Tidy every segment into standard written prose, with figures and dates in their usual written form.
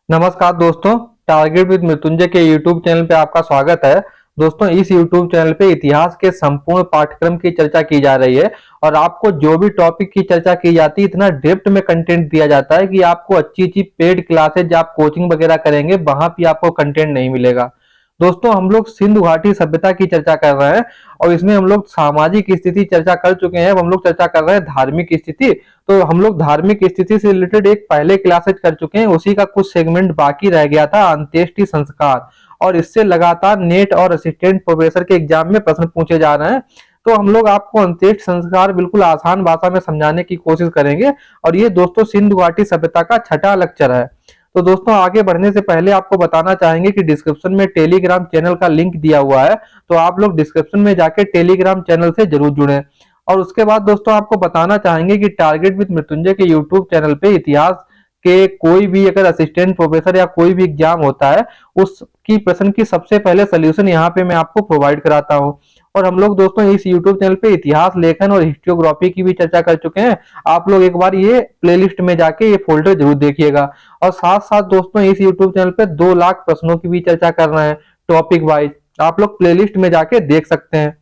नमस्कार दोस्तों, target with Mrityunjay के यूट्यूब चैनल पे आपका स्वागत है। दोस्तों, इस यूट्यूब चैनल पे इतिहास के संपूर्ण पाठ्यक्रम की चर्चा की जा रही है और आपको जो भी टॉपिक की चर्चा की जाती है इतना डेप्थ में कंटेंट दिया जाता है कि आपको अच्छी-अच्छी पेड क्लासेज जब आप कोचिंग वगैरह करेंगे वहां भी आपको कंटेंट नहीं मिलेगा। दोस्तों, हम लोग सिंधु घाटी सभ्यता की चर्चा कर रहे हैं और इसमें हम लोग सामाजिक स्थिति चर्चा कर चुके हैं। अब हम लोग चर्चा कर रहे हैं धार्मिक स्थिति। तो हम लोग धार्मिक स्थिति से रिलेटेड एक पहले क्लासेज कर चुके हैं, उसी का कुछ सेगमेंट बाकी रह गया था, अंत्येष्टि संस्कार। और इससे लगातार नेट और असिस्टेंट प्रोफेसर के एग्जाम में प्रश्न पूछे जा रहे हैं। तो हम लोग आपको अंत्येष्टि संस्कार बिल्कुल आसान भाषा में समझाने की कोशिश करेंगे और ये दोस्तों सिंधु घाटी सभ्यता का छठा लेक्चर है। तो दोस्तों, आगे बढ़ने से पहले आपको बताना चाहेंगे कि डिस्क्रिप्शन में टेलीग्राम चैनल का लिंक दिया हुआ है, तो आप लोग डिस्क्रिप्शन में जाके टेलीग्राम चैनल से जरूर जुड़ें। और उसके बाद दोस्तों आपको बताना चाहेंगे कि टारगेट विद मृत्युंजय के यूट्यूब चैनल पे इतिहास के कोई भी अगर असिस्टेंट प्रोफेसर या कोई भी एग्जाम होता है उसकी प्रश्न की सबसे पहले सोल्यूशन यहाँ पे मैं आपको प्रोवाइड कराता हूँ। और हम लोग दोस्तों इस यूट्यूब चैनल पे इतिहास लेखन और हिस्टोग्राफी की भी चर्चा कर चुके हैं। आप लोग एक बार ये प्लेलिस्ट में जाके ये फोल्डर जरूर देखिएगा। और साथ साथ दोस्तों इस यूट्यूब चैनल पे 2 लाख प्रश्नों की भी चर्चा कर रहे हैं टॉपिक वाइज, आप लोग प्लेलिस्ट में जाके देख सकते हैं।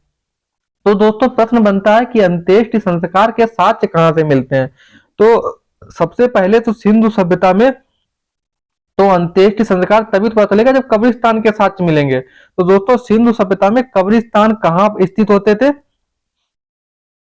तो दोस्तों प्रश्न बनता है कि अंत्येष्टि संस्कार के साक्ष्य कहां से मिलते हैं। तो सबसे पहले तो सिंधु सभ्यता में तो अंत्येष्टि संस्कार तभी तो पता चलेगा जब कब्रिस्तान के साक्ष्य मिलेंगे। तो दोस्तों सिंधु सभ्यता में कब्रिस्तान कहाँ स्थित होते थे?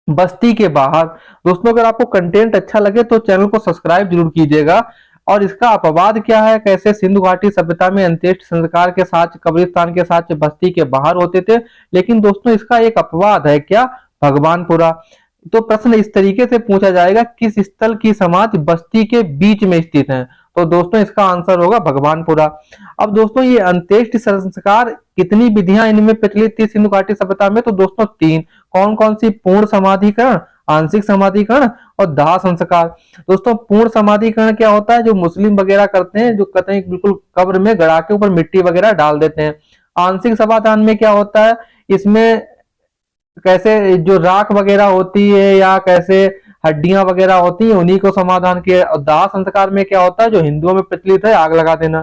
बस्ती के बाहर। दोस्तों अगर आपको कंटेंट अच्छा लगे तो चैनल को सब्सक्राइब जरूर कीजिएगा। और इसका अपवाद क्या है, कैसे सिंधु घाटी सभ्यता में अंत्येष्टि संस्कार के साथ कब्रिस्तान के साथ बस्ती के बाहर होते थे। लेकिन दोस्तों इसका एक अपवाद है, क्या? भगवानपुरा। तो प्रश्न इस तरीके से पूछा जाएगा, किस स्थल की समाधि बस्ती के बीच में स्थित है? तो दोस्तों इसका आंसर होगा भगवानपुरा। अब दोस्तों ये अंत्येष्टि संस्कार कितनी विधियां इनमें प्रचलित थी सिंधु घाटी सभ्यता में? तो दोस्तों 3। कौन कौन सी? पूर्ण समाधिकरण, आंशिक समाधिकरण और दाह संस्कार। दोस्तों पूर्ण समाधिकरण क्या होता है? जो मुस्लिम वगैरह करते हैं, जो कहते हैं बिल्कुल कब्र में गड़ा के ऊपर मिट्टी वगैरह डाल देते हैं। आंशिक समाधान में क्या होता है? इसमें कैसे जो राख वगैरह होती है या कैसे हड्डियां वगैरह होती हैं उन्हीं को समाधान किया। और दाह संस्कार में क्या होता है? जो हिंदुओं में प्रचलित है, आग लगा देना।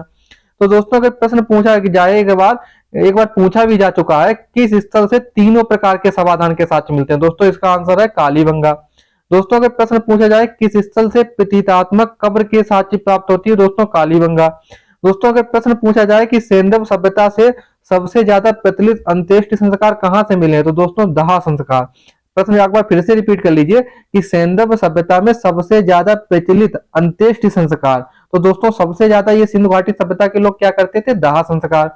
तो दोस्तों अगर प्रश्न पूछा जाए के बाद एक बार पूछा भी जा चुका है, किस स्थल से तीनों प्रकार के समाधान के साक्ष्य मिलते हैं? दोस्तों इसका आंसर है कालीबंगा। दोस्तों अगर प्रश्न पूछा जाए किस स्थल से प्रतीकात्मक कब्र के साक्ष्य प्राप्त होती है? दोस्तों कालीबंगा। दोस्तों अगर प्रश्न पूछा जाए कि सैंधव सभ्यता से सबसे ज्यादा प्रचलित अंत्येष्टि संस्कार कहां से मिले हैं? तो दोस्तों दाह संस्कार। प्रश्न एक बार फिर से रिपीट कर लीजिए कि सैंधव सभ्यता में सबसे ज्यादा प्रचलित अंत्येष्टि संस्कार। तो दोस्तों सबसे ज्यादा ये सिंधु घाटी सभ्यता के लोग क्या करते थे? दाह संस्कार।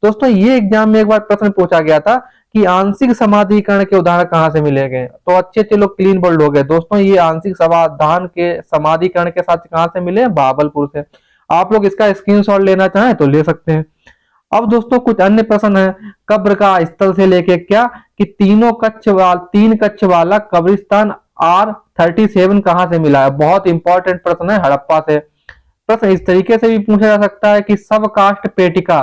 दोस्तों ये एग्जाम में एक बार प्रश्न पूछा गया था कि आंशिक समाधिकरण के उदाहरण कहां से मिले गए? तो अच्छे अच्छे लोग क्लीन बोल्ड हो गए। दोस्तों ये आंशिक समाधान के समाधिकरण के साथ कहां से मिले? भागलपुर से। आप लोग इसका स्क्रीनशॉट लेना चाहें तो ले सकते हैं। अब दोस्तों कुछ अन्य प्रश्न है कब्र का स्थल से लेके क्या, कि तीन कक्ष वाला कब्रिस्तान R37 कहां से मिला है? बहुत इंपॉर्टेंट प्रश्न है, हड़प्पा से। प्रश्न इस तरीके से भी पूछा जा सकता है कि सब कास्ट पेटिका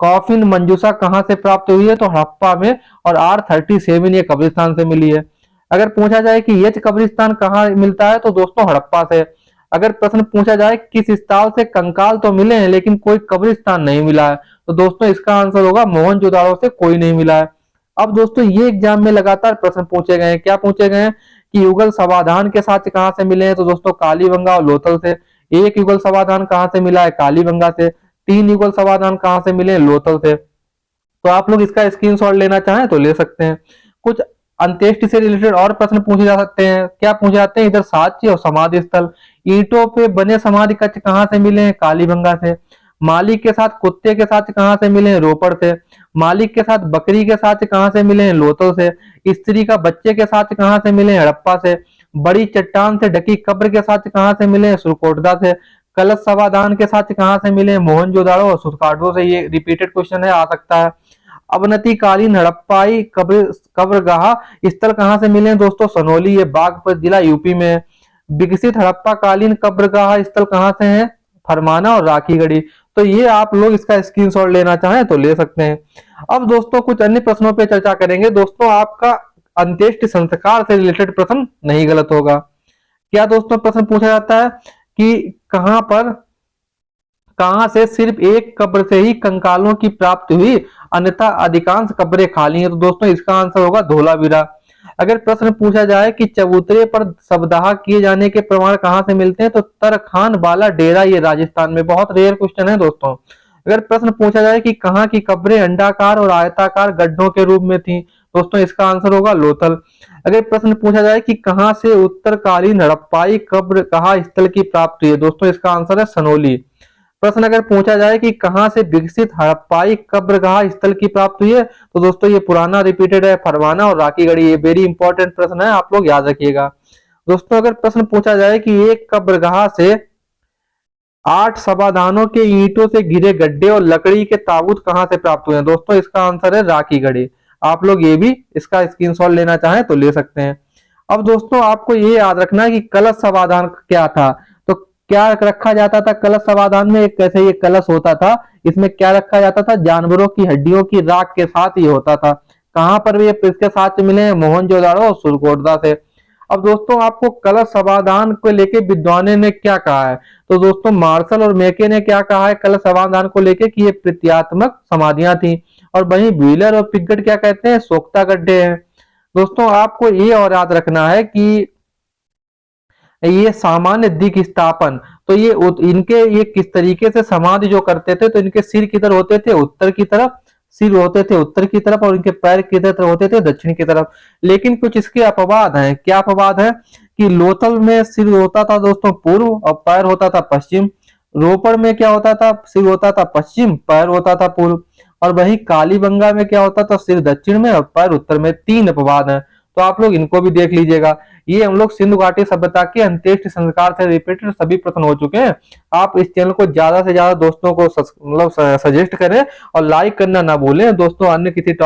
कॉफिन मंजूषा कहां से प्राप्त हुई है? तो हड़प्पा में। और R37 ये कब्रिस्तान से मिली है। अगर पूछा जाए कि यच कब्रिस्तान कहाँ मिलता है? तो दोस्तों हड़प्पा से। अगर प्रश्न पूछा जाए किस स्थल से कंकाल तो मिले हैं लेकिन कोई कब्रिस्तान नहीं मिला है? तो दोस्तों इसका आंसर होगा मोहनजोदाड़ो से कोई नहीं मिला है। अब दोस्तों ये एग्जाम में लगातार प्रश्न पूछे गए हैं, क्या पूछे गए हैं कि युगल समाधान के साथ कहां से मिले हैं? तो दोस्तों कालीबंगा और लोथल से। एक युगल समाधान कहां से मिला है? कालीबंगा से। 3 युगल समाधान कहां से मिले? लोथल से। तो आप लोग इसका स्क्रीनशॉट लेना चाहें तो ले सकते हैं। कुछ अंत्येष्टि से रिलेटेड और प्रश्न पूछे जा सकते हैं, क्या पूछे जाते हैं? इधर साक्ष्य और समाधि स्थल। ईंटों पे बने समाधि कक्ष कहां से मिले हैं? कालीबंगा से। मालिक के साथ कुत्ते के साथ कहां से मिले हैं? रोपड़ से। मालिक के साथ बकरी के साथ कहां से मिले हैं? लोथल से। स्त्री का बच्चे के साथ कहां से मिले हैं? हड़प्पा से। बड़ी चट्टान से ढकी कब्र के साथ कहां से मिले हैं? सुरकोटदा से। कलश समाधान के साथ कहां से मिले हैं? मोहनजोदाड़ो और सुरकाटो से। ये रिपीटेड क्वेश्चन है, आ सकता है। अवनतिकालीन हड़प्पाई कब्रगाह स्थल कहां से मिले हैं? दोस्तों सनोली, ये बागपत जिला यूपी में है। विकसित हड़प्पा कालीन कब्रगाह स्थल कहां से है? फरमाना और राखीगढ़ी। तो ये आप लोग इसका स्क्रीनशॉट लेना चाहें तो ले सकते हैं। अब दोस्तों कुछ अन्य प्रश्नों पे चर्चा करेंगे। दोस्तों आपका अंत्येष्टि संस्कार से रिलेटेड प्रश्न नहीं गलत होगा। क्या दोस्तों प्रश्न पूछा जाता है कि कहां पर कहां से सिर्फ एक कब्र से ही कंकालों की प्राप्ति हुई, अन्यथा अधिकांश कब्रें खाली हैं। तो दोस्तों इसका आंसर होगा धोलावीरा। अगर प्रश्न पूछा जाए कि चबूतरे पर शवदाह किए जाने के प्रमाण कहां से मिलते हैं, तो तरखान बाला डेरा, ये राजस्थान में। बहुत रेयर क्वेश्चन है दोस्तों। अगर प्रश्न पूछा जाए कि कहां की कब्रें अंडाकार और आयताकार गड्ढों के रूप में थी, दोस्तों इसका आंसर होगा लोथल। अगर प्रश्न पूछा जाए कि कहां से उत्तरकालीन हड़प्पाई कब्र कहा स्थल की प्राप्ति है, दोस्तों इसका आंसर है सनोली। प्रश्न अगर पूछा जाए कि कहां से विकसित हड़प्पाई कब्रगाह स्थल की प्राप्त हुई है, तो दोस्तों ये पुराना रिपीटेड है, फरवाना और राकीगढ़ी। ये वेरी इंपॉर्टेंट प्रश्न है, आप लोग याद रखिएगा। दोस्तों अगर प्रश्न पूछा जाए कि एक कब्रगाह से 8 समाधानों के ईंटों से घिरे गड्ढे और लकड़ी के ताबूत कहां से प्राप्त हुए हैं, दोस्तों इसका आंसर है राकीगढ़ी। आप लोग ये भी इसका स्क्रीनशॉट लेना चाहें तो ले सकते हैं। अब दोस्तों आपको ये याद रखना है कि कलश समाधान क्या था। तो क्या रखा जाता था कलश समाधान में? एक कैसे ये कलश होता था, इसमें क्या रखा जाता था? जानवरों की हड्डियों की राख के साथ ये होता था। कहां पर ये इसके साथ मिले? मोहनजोदाड़ो और सुरकोटदा से। अब दोस्तों आपको कलश समाधान को लेके विद्वानों ने क्या कहा है, तो दोस्तों मार्शल और मेके ने क्या कहा है कलश समाधान को लेके कि ये प्रत्यात्मक समाधियां थी, और वहीं व्हीलर और पिगट क्या कहते हैं? सोख्ता गड्ढे हैं। दोस्तों आपको ये और याद रखना है कि ये सामान्य दिक् स्थापन, तो ये इनके ये किस तरीके से समाधि जो करते थे, तो इनके सिर किधर होते थे? उत्तर की तरफ। सिर होते थे उत्तर की तरफ, और इनके पैर किधर होते थे? दक्षिण की तरफ। लेकिन कुछ इसके अपवाद हैं। क्या अपवाद है? कि लोथल में सिर होता था दोस्तों पूर्व और पैर होता था पश्चिम। रोपड़ में क्या होता था? सिर होता था पश्चिम, पैर होता था पूर्व। और वहीं कालीबंगा में क्या होता था? सिर दक्षिण में और पैर उत्तर में। 3 अपवाद हैं, तो आप लोग इनको भी देख लीजिएगा। ये हम लोग सिंधु घाटी सभ्यता के अंत्येष्टि संस्कार से रिलेटेड सभी प्रश्न हो चुके हैं। आप इस चैनल को ज्यादा से ज्यादा दोस्तों को मतलब सजेस्ट करें और लाइक करना ना भूलें दोस्तों। अन्य किसी टॉपिक